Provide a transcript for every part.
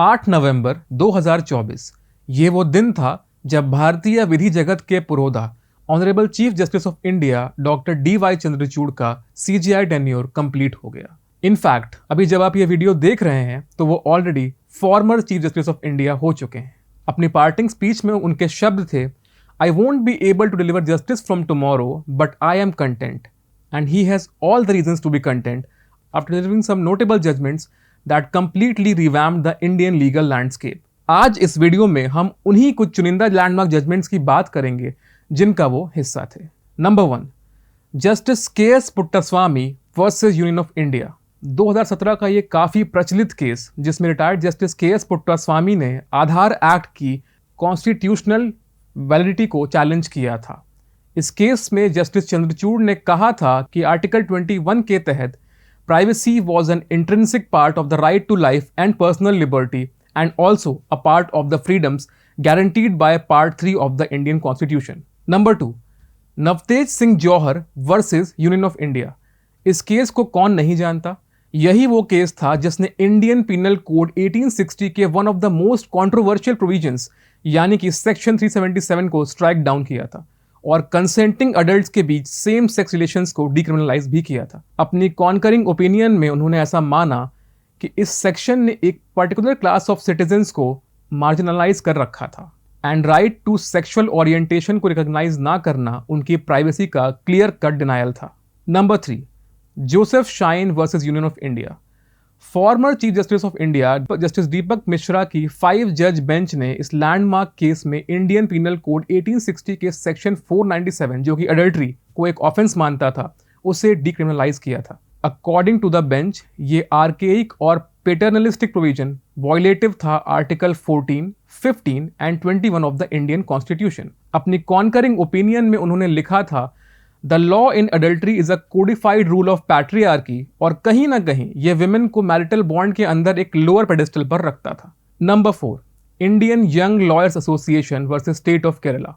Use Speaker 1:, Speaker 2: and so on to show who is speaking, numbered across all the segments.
Speaker 1: 8 नवंबर 2024 ये वो दिन था जब भारतीय विधि जगत के पुरोधा honourable chief justice of India doctor D Y Chandrachud का सीजीआई टेन्योर कंप्लीट हो गया। इनफैक्ट अभी जब आप ये वीडियो देख रहे हैं तो वो already farmer chief justice of India हो चुके हैं। अपनी पार्टिंग स्पीच में उनके शब्द थे, I won't be able to deliver justice from tomorrow but I am content and he has all the reasons to be content after delivering some notable judgments that completely revamped the Indian legal landscape। आज इस video में हम उन्हीं कुछ चुनिंदा landmark judgments की बात करेंगे जिनका वो हिस्सा थे। नंबर 1, जस्टिस के.एस. Puttaswamy versus union of India. 2017 का ये काफी प्रचलित केस जिसमें रिटायर्ड जस्टिस के.एस. पुट्टास्वामी ने आधार एक्ट की कॉन्स्टिट्यूशनल वैलिडिटी को चैलेंज किया था। इस केस में जस्टिस चंद्रचूड़ ने कहा था कि आर्टिकल 21 के तहत privacy was an intrinsic part of the right to life and personal liberty and also a part of the freedoms guaranteed by Part 3 of the Indian Constitution। Number 2, Navtej Singh Johar versus union of India. इस case को कौन नहीं जानता, यही वो case था जिसने Indian Penal Code 1860 के one of the most controversial provisions यानी कि सेक्शन 377 को स्ट्राइक डाउन किया था और कंसेंटिंग अडल्ट्स के बीच सेम सेक्स रिलेशंस को डिक्रिमिनलाइज भी किया था। अपनी कॉन्करिंग ओपिनियन में उन्होंने ऐसा माना कि इस सेक्शन ने एक पर्टिकुलर क्लास ऑफ सिटीजन्स को मार्जिनलाइज कर रखा था and right to sexual orientation को रिकॉग्नाइज ना करना उनकी प्राइवेसी का क्लियर कट डिनायल था। Number 3, Joseph Shine versus union of India. Former chief justice of India justice Deepak Mishra की 5 जज बेंच ने इस लैंडमार्क केस में इंडियन पिनल कोड 1860 के सेक्शन 497 जो कि अडल्ट्री को एक ऑफेंस मानता था उसे डिक्रिमिनलाइज किया था। अकॉर्डिंग टू द बेंच ये आर्केइक और पेटर्नलिस्टिक प्रोविजन वॉयलेटिव था article 14, 15 and 21 of the Indian constitution. अपनी कॉन्करिंग ओपिनियन में उन्होंने लिखा था, the law in adultery is a codified rule of patriarchy और कहीं ना कहीं यह विमेन को मैरिटल बॉन्ड के अंदर एक लोअर पेडेस्टल पर रखता था। Number 4, Indian young lawyers association versus state of Kerala.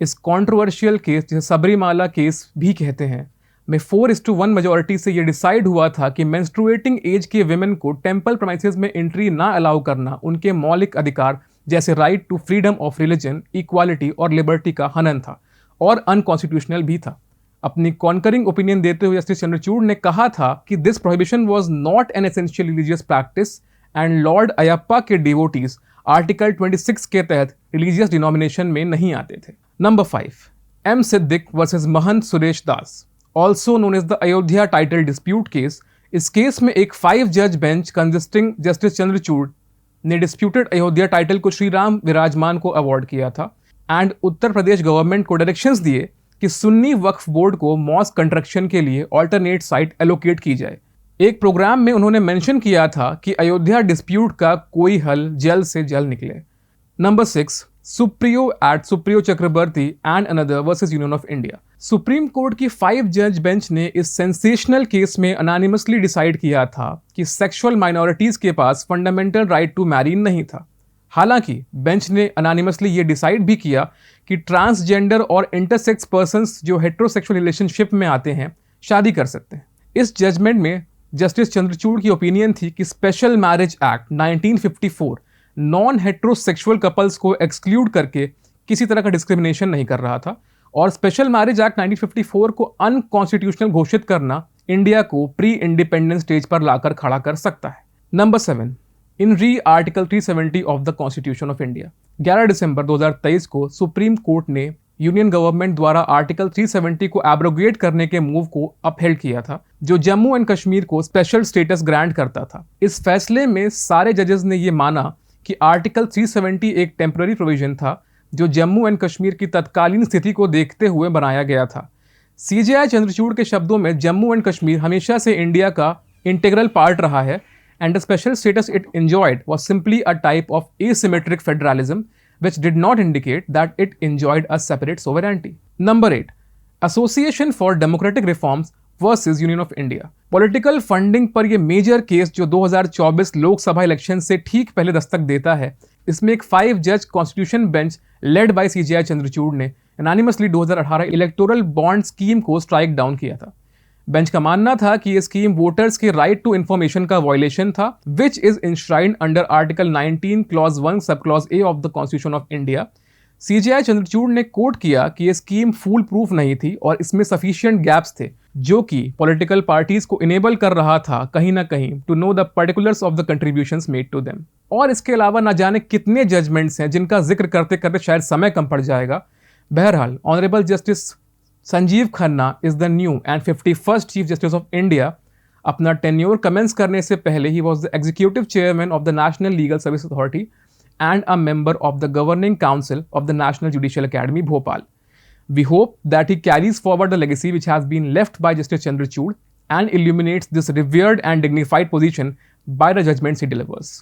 Speaker 1: इस कॉन्ट्रोवर्शियल केस जिसे सबरीमाला केस भी कहते हैं में 4:1 मेजोरिटी से यह डिसाइड हुआ था कि मेंस्ट्रुएटिंग एज के विमेन को टेम्पल प्रेमाइसेस में एंट्री ना अलाउ करना उनके मौलिक अधिकार जैसे right to freedom of religion, equality और लिबर्टी का हनन था और अनकॉन्स्टिट्यूशनल भी था। अपनी कॉन्करिंग ओपिनियन देते हुए जस्टिस चंद्रचूड़ ने कहा था कि this prohibition was not an essential religious practice and Lord Ayyappa के डिवोटीज आर्टिकल 26 के तहत रिलीजियस डिनोमिनेशन में नहीं आते थे। Number 5, M Siddiq versus Mahant Suresh Das also known as the Ayodhya title dispute case. इस केस में एक 5 जज बेंच कंसिस्टिंग जस्टिस चंद्रचूड़ ने डिस्प्यूटेड अयोध्या टाइटल को श्री राम विराजमान को अवार्ड किया था एंड उत्तर प्रदेश गवर्नमेंट को डायरेक्शंस दिए कि सुन्नी वक्फ बोर्ड को मॉस्क कंस्ट्रक्शन के लिए ऑल्टरनेट साइट एलोकेट की जाए। एक प्रोग्राम में उन्होंने मेंशन किया था कि अयोध्या डिस्प्यूट का कोई हल जल्द से जल्द निकले। Number 6, Supriyo Chakraborty and another versus union of India. Supreme court की 5 जज बेंच ने इस सेंसेशनल केस में अनोनिमसली डिसाइड किया था कि सेक्सुअल माइनॉरिटीज के पास फंडामेंटल राइट टू मैरी नहीं था। हालांकि बेंच ने अनोनिमसली ये डिसाइड भी किया कि ट्रांसजेंडर और इंटरसेक्स पर्सन्स जो हेट्रोसेक्सुअल रिलेशनशिप में आते हैं शादी कर सकते हैं। इस जजमेंट में जस्टिस चंद्रचूड़ की ओपिनियन थी कि special marriage act 1954 non heterosexual couples को एक्सक्लूड करके किसी तरह का डिस्क्रिमिनेशन नहीं कर रहा था और स्पेशल मैरिज एक्ट 1954 को अनकॉन्स्टिट्यूशनल घोषित करना इंडिया को प्री इंडिपेंडेंस स्टेज पर लाकर खड़ा कर सकता है। नंबर 7, इन री article 370 of the constitution of India. 11 दिसंबर 2023 को सुप्रीम कोर्ट ने यूनियन गवर्नमेंट द्वारा आर्टिकल 370 को एब्रोगेट करने के मूव को अपहेल्ड किया था जो जम्मू एंड कश्मीर को स्पेशल स्टेटस ग्रांट करता था। इस फैसले में सारे जजेस ने यह माना कि आर्टिकल 370 एक टेम्पररी प्रोविजन था जो जम्मू एंड कश्मीर की तत्कालीन स्थिति को देखते हुए बनाया गया था। सीजेआई चंद्रचूड़ के शब्दों में जम्मू एंड कश्मीर हमेशा से इंडिया का इंटीग्रल पार्ट रहा है and the special status it enjoyed was simply a type of asymmetric federalism which did not indicate that it enjoyed a separate sovereignty. Number 8, Association for Democratic Reforms versus Union of India। Political funding पर यह major case जो 2024 Lok Sabha election से ठीक पहले दस्तक देता है, इसमें एक 5 जज constitution bench led by CJI Chandrachud ने एनोनिमसली 2018 इलेक्टोरल बॉन्ड स्कीम को स्ट्राइक डाउन किया था। बेंच का मानना था कि ये स्कीम वोटर्स के राइट टू इंफॉर्मेशन का वायलेशन था, which is enshrined under article 19 clause 1 sub clause A of the constitution of India. CJI Chandrachud ने कोट किया कि यह स्कीम फूल प्रूफ नहीं थी और इसमें सफिशिएंट गैप्स थे, जो कि पॉलिटिकल पार्टीज को इनेबल कर रहा था कहीं ना कहीं to know the particulars of the contributions made to them. और इसके अलावा ना जाने कितने जजमेंट्स हैं जिनका जिक्र करते करते शायद समय कम पड़ जाएगा। बहरहाल honourable justice Sanjeev Khanna is the new and 51st chief justice of India. अपना टेन्योर कमेंस करने से पहले he was the executive chairman of the national legal service authority and a member of the governing council of the National Judicial Academy, Bhopal. We hope that he carries forward the legacy which has been left by Justice Chandrachud and illuminates this revered and dignified position by the judgments he delivers.